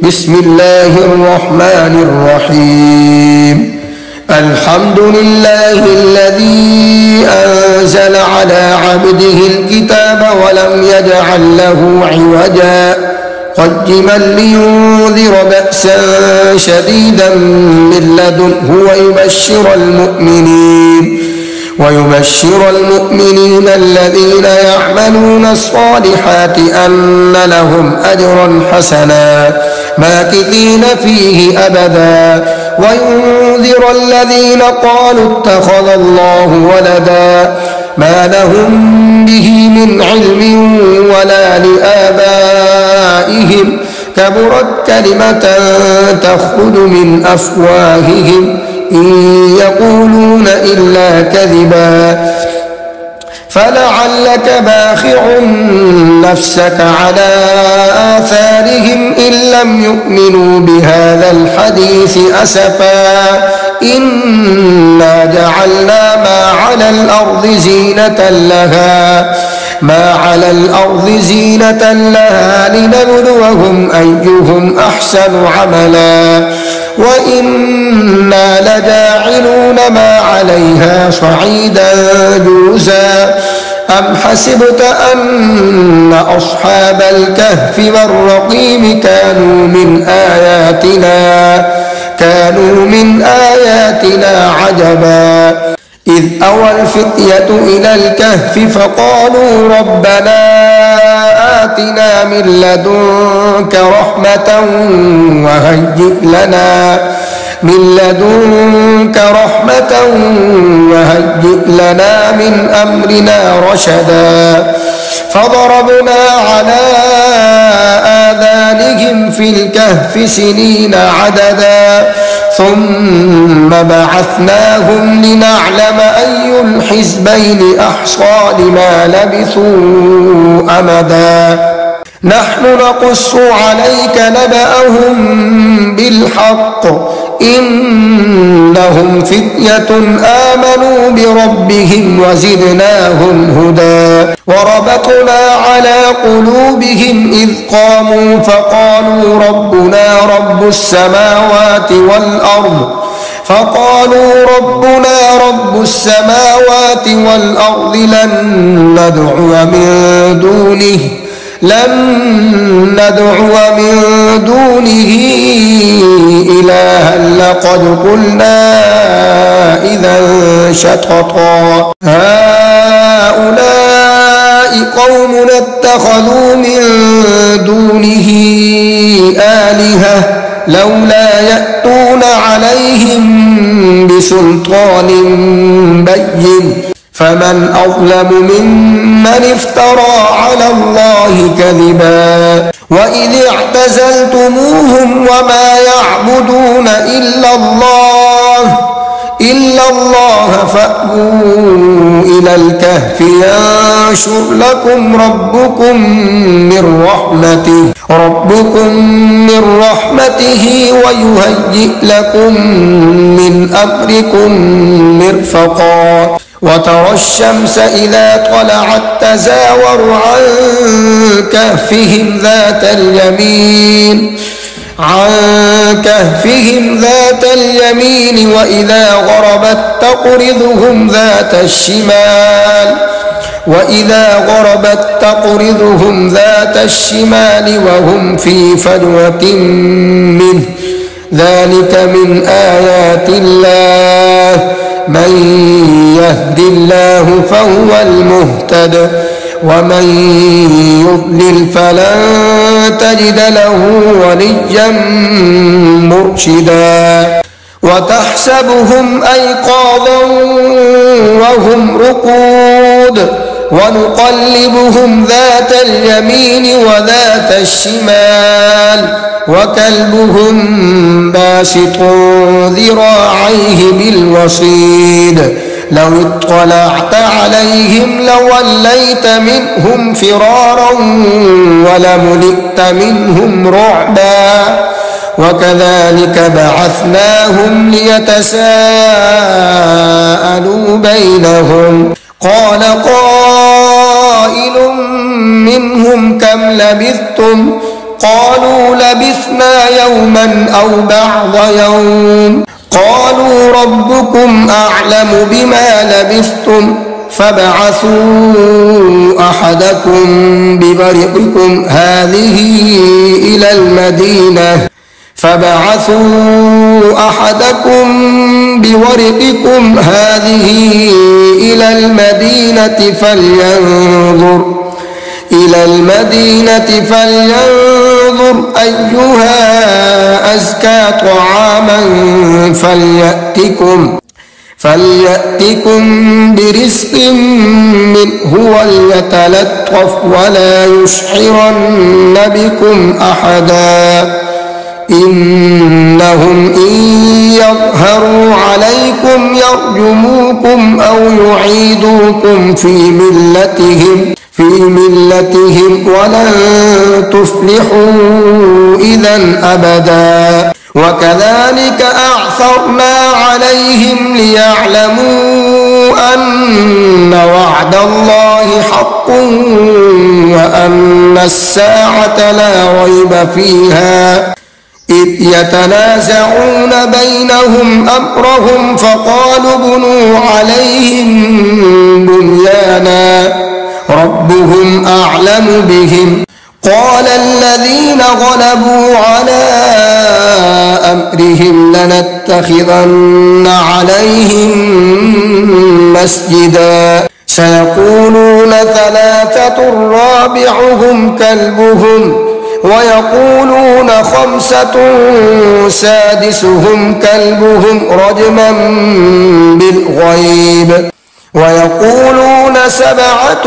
بسم الله الرحمن الرحيم. الحمد لله الذي أنزل على عبده الكتاب ولم يجعل له عوجا قيما لينذر بأسا شديدا من لدنه ويبشر المؤمنين الذين يعملون الصالحات أن لهم أجرا حسنا ماكثين فيه أبدا وينذر الذين قالوا اتخذ الله ولدا ما لهم به من علم ولا لآبائهم كبرت كلمة تخرج من أفواههم إن يقولون إلا كذبا فلعلك باخع نفسك على آثارهم إن لم يؤمنوا بهذا الحديث أسفا إنا جعلنا ما على الأرض زينة لها لنبلوهم أيهم أحسن عملا وإنا لجاعلون ما عليها صعيدا جرزا أم حسبت أن أصحاب الكهف والرقيم كانوا من آياتنا عجبا إذ أوى الفتية إلى الكهف فقالوا ربنا آتنا من لدنك رحمة وهيئ لنا من أمرنا رشدا فضربنا على آذانهم في الكهف سنين عددا ثم بعثناهم لنعلم أي الحزبين أحصى لما لبثوا أمدا نحن نقص عليك نبأهم بالحق إنهم فتية آمنوا بربهم وزدناهم هدى وربطنا على قلوبهم إذ قاموا فقالوا ربنا رب السماوات والأرض لن ندعو من دونه إلها لقد قلنا إذا شططا هؤلاء قومنا اتخذوا من دونه آلهة لولا يأتون عليهم بسلطان بين فمن أظلم ممن افترى على الله كذبا وإذ اعتزلتموهم وما يعبدون إلا الله فأووا إلى الكهف ينشر لكم ربكم من رحمته ويهيئ لكم من أمركم مرفقا وترى الشمس إذا طلعت تزاور عن كهفهم ذات اليمين وإذا غربت تقرضهم ذات الشمال وهم في فجوة منه ذلك من آيات الله من يهد الله فهو المهتد ومن يضلل فلن تجد له وليا مرشدا وتحسبهم أيقاظا وهم رقود ونقلبهم ذات اليمين وذات الشمال وكلبهم باسط ذراعيه بالوصيد لو اطلعت عليهم لوليت منهم فرارا ولملئت منهم رعبا وكذلك بعثناهم ليتساءلوا بينهم قال قائل منهم كم لبثتم قالوا لبثنا يوما أو بعض يوم قالوا ربكم أعلم بما لبثتم فابعثوا أحدكم بورقكم هذه إلى المدينة فلينظر أيها أزكى طعاما فليأتكم برزق منه وليتلطف ولا يشعرن بكم أحدا إنهم إن يظهروا عليكم يرجموكم أو يعيدوكم في ملتهم ولن تفلحوا إذا أبدا وكذلك أعثرنا عليهم ليعلموا أن وعد الله حق وأن الساعة لا ريب فيها إذ يتنازعون بينهم أمرهم فقالوا ابنوا عليهم بنيانا ربهم أعلم بهم قال الذين غلبوا على أمرهم لنتخذن عليهم مسجدا سيقولون ثلاثة رابعهم كلبهم ويقولون خمسة سادسهم كلبهم رجما بالغيب ويقولون سبعة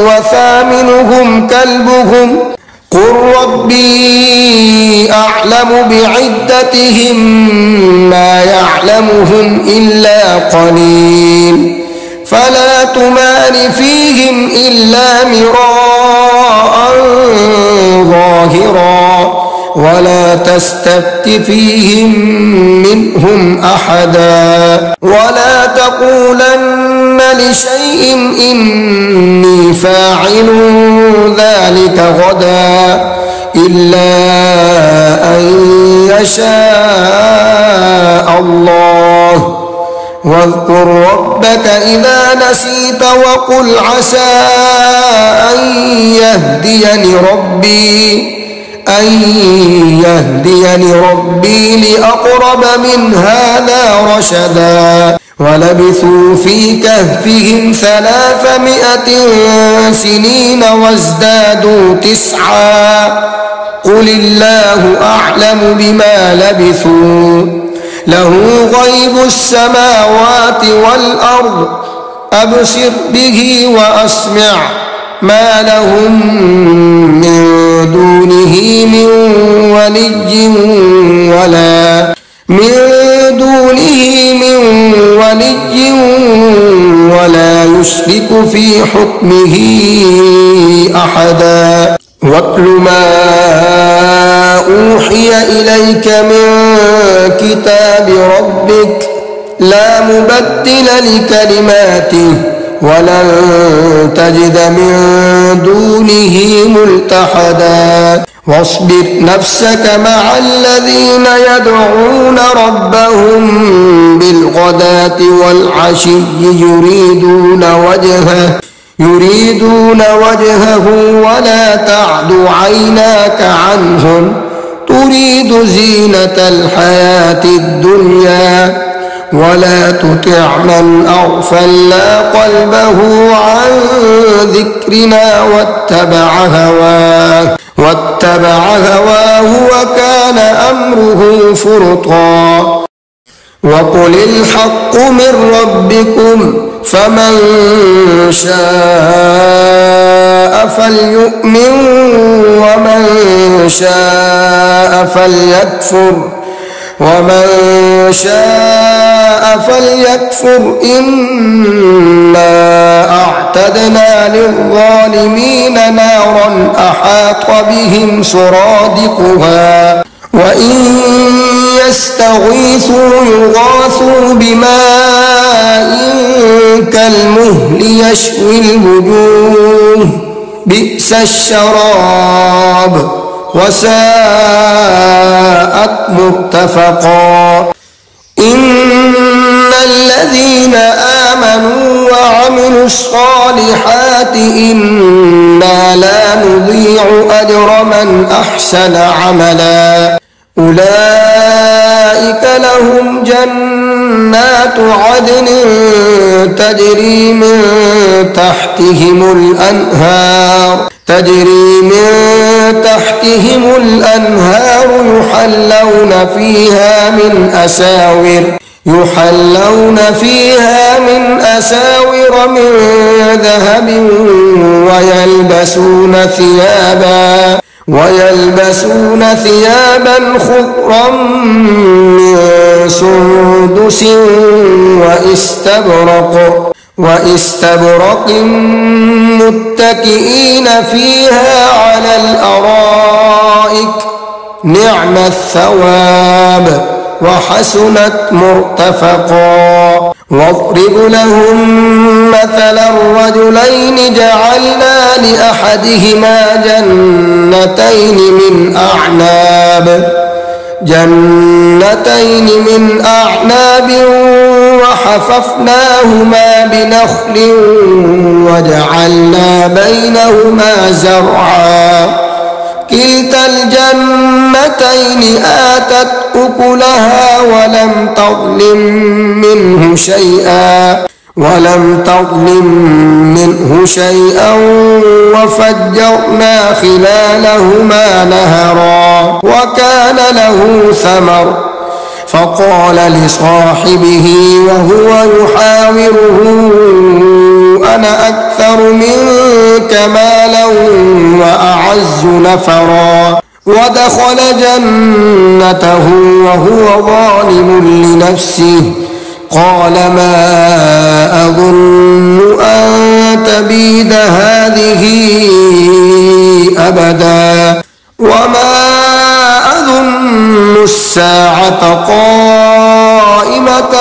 وثامنهم كلبهم قل ربي أعلم بعدتهم ما يعلمهم إلا قليل فلا تمار فيهم إلا مراء ظاهرا ولا تستفت فيهم منهم أحدا ولا تقولن لشيء إني فاعل ذلك غدا إلا أن يشاء الله واذكر ربك إذا نسيت وقل عسى أن يهديني ربي لأقرب من هذا رشدا ولبثوا في كهفهم 300 سنين وازدادوا 9 قل الله أعلم بما لبثوا له غيب السماوات والأرض أبصر به وأسمع ما لهم من دونه من ولي ولا يشرك في حكمه أحدا واتل ما أوحي إليك من كتاب ربك لا مبدل لكلماته ولن تجد من دونه ملتحدا واصبر نفسك مع الذين يدعون ربهم بالغداة والعشي يريدون وجهه ولا تعد عيناك عنهم تريد زينة الحياة الدنيا ولا تطع من أغفلنا قلبه عن ذكرنا واتبع هواه وكان أمره فرطا وقل الحق من ربكم فمن شاء فليؤمن ومن شاء فليكفر إنا أعتدنا للظالمين نارا أحاط بهم سرادقها وإن يستغيثوا يغاثوا بماء كالمهل يشوي الوجوه بئس الشراب وساءت مرتفقا إن الذين آمنوا وعملوا الصالحات إنا لا نضيع أجر من أحسن عملا أولئك لهم جنات عدن تجري من تحتهم الأنهار يحلون فيها من أساور من ذهب ويلبسون ثيابا خضرا من سندس واستبرق متكئين فيها على الأرائك نعم الثواب وحسنت مرتفقا واضرب لهم مثلا الرجلين جعلنا لأحدهما جنتين من أعناب وحففناهما بنخل وجعلنا بينهما زرعا كلتا الجنتين آتت أكلها ولم تظلم منه شيئا وفجرنا خلالهما نهرا وكان له ثمر فقال لصاحبه وهو يحاوره أنا أكثر منك مالا وأعز نفرا ودخل جنته وهو ظالم لنفسه قال ما أظن أن تبيد هذه أبدا وما أظن الساعة قائمة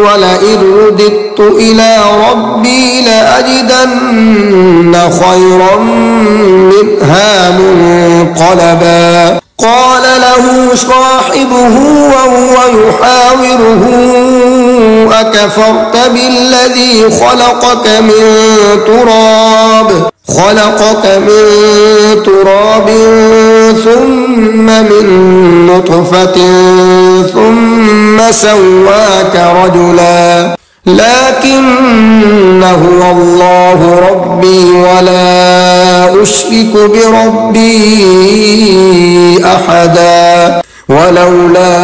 ولئن رددت إلى ربي لأجدن خيرا منها منقلبا قال له صاحبه وهو يحاوره أكفرت بالذي خلقك من تراب ثم من نطفة ثم سواك رجلا لكن هو الله ربي ولا أشرك بربي أحدا ولولا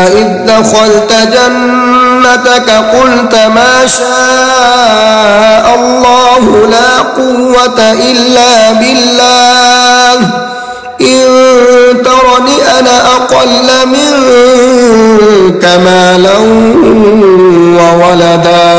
إذ دخلت جنتك قلت ما شاء الله لا قوة إلا بالله إن ترني أنا أقل منك مالا وولدا